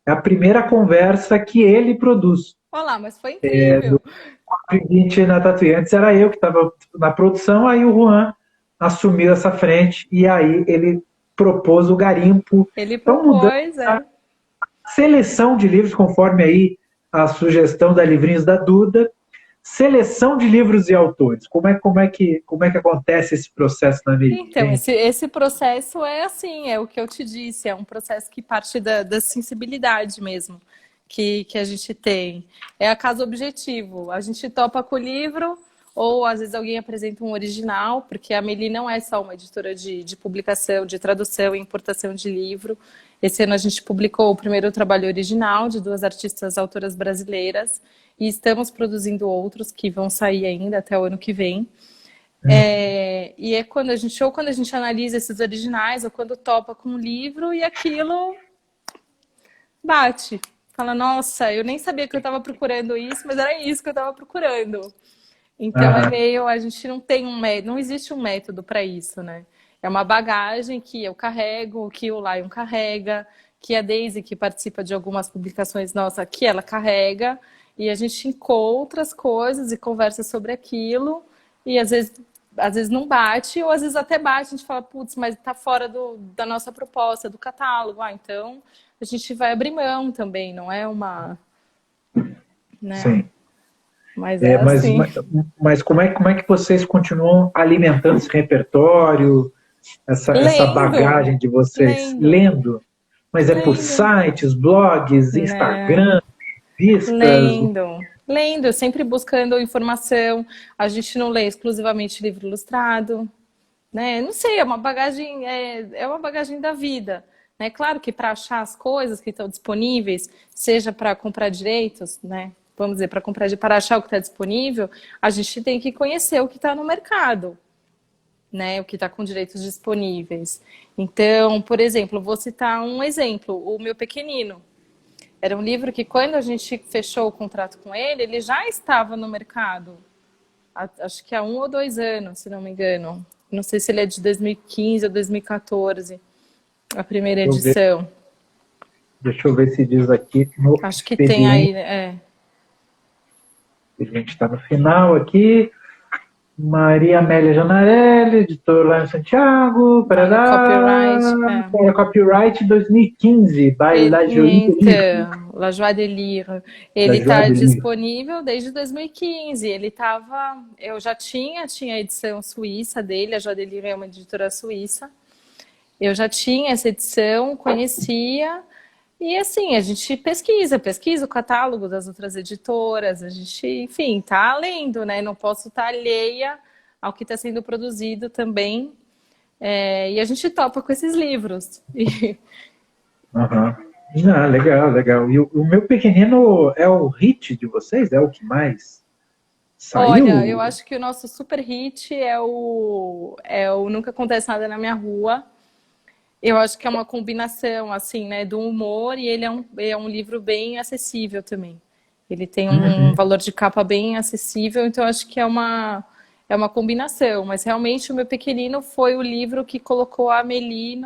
é a primeira conversa que ele produz. Olá, mas foi incrível. 20 na Tatuí. Antes era eu que estava na produção, aí o Juan assumiu essa frente e aí ele propôs o garimpo. Ele Então, mudando propôs, a seleção de livros, conforme aí a sugestão da Livrinhos da Duda, seleção de livros e autores. Como é que acontece esse processo na mídia? Então, esse processo é assim, é o que eu te disse, é um processo que parte da sensibilidade mesmo, que a gente tem. É a casa objetivo. A gente topa com o livro, ou às vezes alguém apresenta um original, porque a Meli não é só uma editora de publicação, de tradução e importação de livro. Esse ano a gente publicou o primeiro trabalho original de 2 artistas autoras brasileiras, e estamos produzindo outros que vão sair ainda até o ano que vem. E é quando a gente analisa esses originais, ou quando topa com um livro e aquilo bate. Fala, nossa, eu nem sabia que eu estava procurando isso, mas era isso que eu estava procurando. Então a gente não tem não existe um método para isso, né? É uma bagagem que eu carrego, que o Lion carrega, que a Daisy, que participa de algumas publicações nossas, que ela carrega, e a gente encontra as coisas e conversa sobre aquilo, e às vezes não bate, ou às vezes até bate, a gente fala, putz, mas tá fora da nossa proposta, do catálogo. Então a gente vai abrir mão também, não é uma... Né? Sim. Mas é assim. Mas como é que vocês continuam alimentando esse repertório, essa bagagem de vocês? Lendo. Mas é por sites, blogs, Instagram, revistas? Lendo, sempre buscando informação. A gente não lê exclusivamente livro ilustrado, né? Não sei, é uma bagagem da vida, né? Claro que para achar as coisas que estão disponíveis, seja para comprar direitos, né? Vamos dizer, para achar o que está disponível, a gente tem que conhecer o que está no mercado, né? O que está com direitos disponíveis. Então, por exemplo, vou citar um exemplo, o Meu Pequenino. Era um livro que, quando a gente fechou o contrato com ele, ele já estava no mercado. Acho que há 1 ou 2 anos, se não me engano. Não sei se ele é de 2015 ou 2014, a primeira edição. Deixa eu ver se diz aqui no Acho que tem aí, A gente está no final aqui. Maria Amélia Janarelli, editor lá em Santiago. Copyright 2015, by La Jolie Delire. Então, La Joie Delire. Ele está disponível desde 2015. Eu já tinha a edição suíça dele, a Joie Delire é uma editora suíça. Eu já tinha essa edição, conhecia. E assim, a gente pesquisa o catálogo das outras editoras, a gente, enfim, tá lendo, né? Não posso estar alheia ao que está sendo produzido também. E a gente topa com esses livros. Aham. Ah, legal, legal. E o meu pequenino é o hit de vocês? É o que mais Olha, eu saiu? acho que o nosso super hit é o Nunca Acontece Nada na Minha Rua. Eu acho que é uma combinação, assim, né, do humor e ele é um livro bem acessível também. Ele tem um Uhum. valor de capa bem acessível, então eu acho que é uma combinação. Mas realmente o meu pequenino foi o livro que colocou a Amélie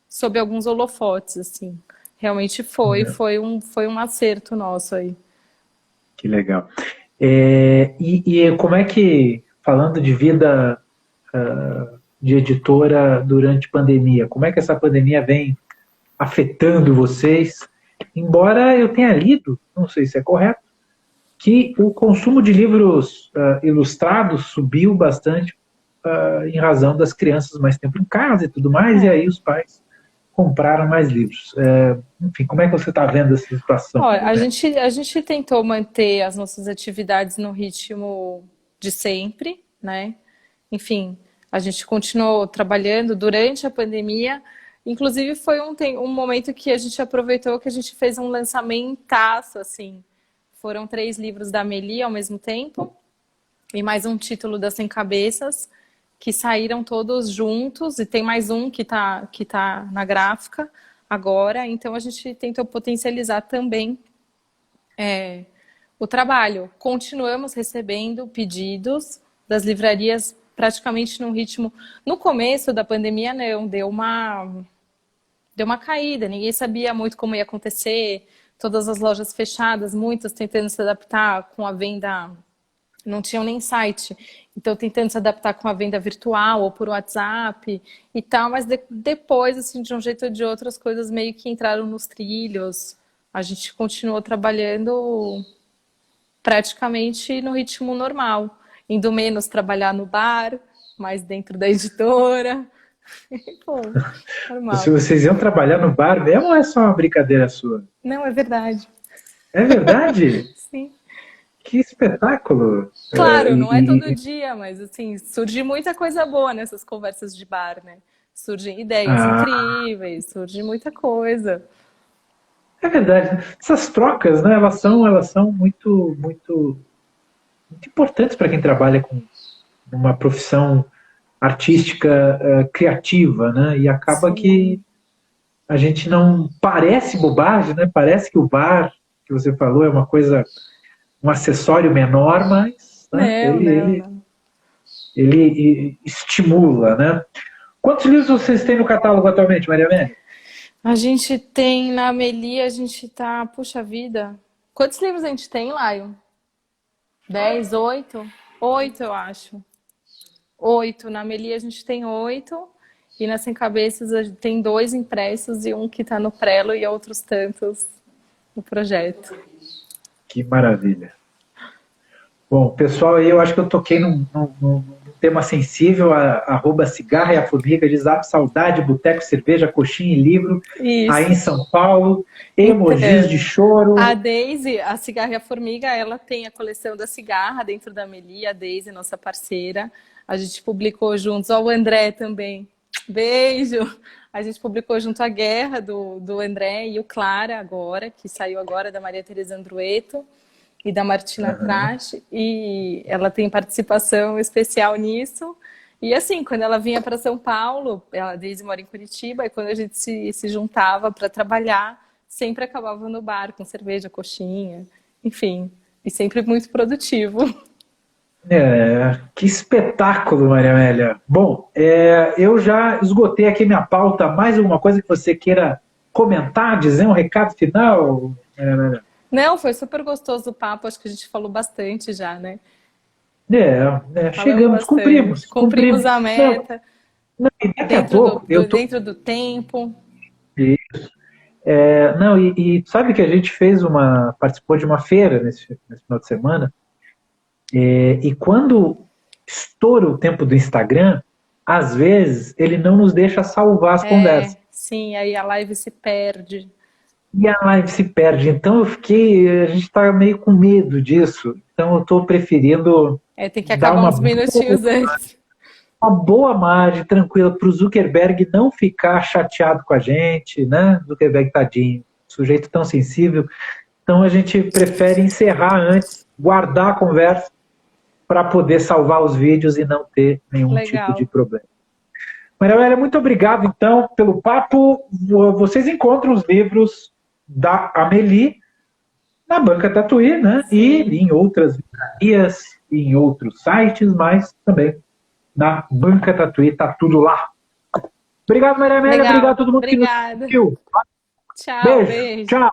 sob alguns holofotes, assim. Realmente foi um acerto nosso aí. Que legal. E como é que, falando de vida de editora durante pandemia, como é que essa pandemia vem afetando vocês? Embora eu tenha lido, não sei se é correto, que o consumo de livros ilustrados subiu bastante em razão das crianças mais tempo em casa e tudo mais, e aí É. os pais compraram mais livros. Enfim, como é que você está vendo essa situação, Ó, Maria a Beth? gente, a gente tentou manter as nossas atividades no ritmo de sempre, né? Enfim, a gente continuou trabalhando durante a pandemia. Inclusive, foi um momento que a gente aproveitou que a gente fez um lançamentaço, assim. Foram 3 livros da Amélie ao mesmo tempo e mais um título da Sem Cabeças, que saíram todos juntos, e tem mais um que tá na gráfica agora. Então, a gente tentou potencializar também o trabalho. Continuamos recebendo pedidos das livrarias praticamente num ritmo. No começo da pandemia, não, deu uma caída, ninguém sabia muito como ia acontecer, todas as lojas fechadas, muitas tentando se adaptar com a venda, não tinham nem site, então tentando se adaptar com a venda virtual ou por WhatsApp e tal, mas depois, assim, de um jeito ou de outro, as coisas meio que entraram nos trilhos. A gente continuou trabalhando praticamente no ritmo normal, indo menos trabalhar no bar, mais dentro da editora. Pô, Se normal. vocês iam trabalhar no bar mesmo ou é só uma brincadeira sua? Não, é verdade. É verdade? Sim. Que espetáculo! Claro, não é todo dia, mas assim, surge muita coisa boa nessas conversas de bar, né? Surgem ideias Ah, incríveis, surge muita coisa. é verdade. Essas trocas, né, elas são muito, muito, muito importantes para quem trabalha com uma profissão artística criativa, né? E acaba que Sim. a gente não parece bobagem, né? Parece que o bar que você falou é uma coisa, um acessório menor, mas né, Não, ele, não, ele, não. ele estimula, né? Quantos livros vocês têm no catálogo atualmente, Maria Amélia? A gente tem na Amelie, a gente tá, puxa vida. Quantos livros a gente tem, Laio? 10, 8? 8, eu acho. 8. Na Amelie a gente tem 8. E na Sem Cabeças a gente tem 2 impressos e um que tá no prelo e outros tantos no projeto. Que maravilha. Bom, pessoal, aí eu acho que eu toquei num tema sensível, arroba cigarra e a formiga, diz saudade, boteco, cerveja, coxinha e livro, aí em Isso. São Paulo, emojis de Então, a choro. Daisy, a Cigarra e a Formiga, ela tem a coleção da cigarra dentro da Amelie, a Daisy, nossa parceira. A gente publicou juntos, ó, o André também. Beijo! A gente publicou junto a Guerra do André e o Clara agora, que saiu agora da Maria Tereza Andrueto e da Martina Uhum. Trash, e ela tem participação especial nisso. E assim, quando ela vinha para São Paulo, ela desde mora em Curitiba, e quando a gente se juntava para trabalhar, sempre acabava no bar com cerveja, coxinha, enfim, e sempre muito produtivo. Que espetáculo, Maria Amélia. Bom, eu já esgotei aqui minha pauta. Mais alguma coisa que você queira comentar, dizer um recado final, Maria Amélia? Não, foi super gostoso o papo, acho que a gente falou bastante já, né? Falamos Chegamos, bastante, cumprimos cumprimos. a Não, meta não, e daqui a dentro do, pouco eu do- tô. dentro do tempo. Não, e sabe que a gente participou de uma feira nesse final de semana, e quando estoura o tempo do Instagram, às vezes ele não nos deixa salvar as conversas. Sim, aí a live se perde. e a live se perde. Então a gente está meio com medo disso. Então eu estou preferindo Tem que dar acabar uns minutinhos antes. uma boa margem tranquila para o Zuckerberg não ficar chateado com a gente, né? Zuckerberg, tadinho, sujeito tão sensível. Então a gente prefere encerrar antes, guardar a conversa para poder salvar os vídeos e não ter nenhum tipo de problema. Maria Amélia, muito obrigado então pelo papo. Vocês encontram os livros da Amélie na Banca Tatuí, né? Sim. E em outras livrarias, em outros sites, mas também na Banca Tatuí, tá tudo lá. Obrigado, Maria Amélia. Obrigado a todo mundo que nos assistiu. Tchau, beijo. Tchau.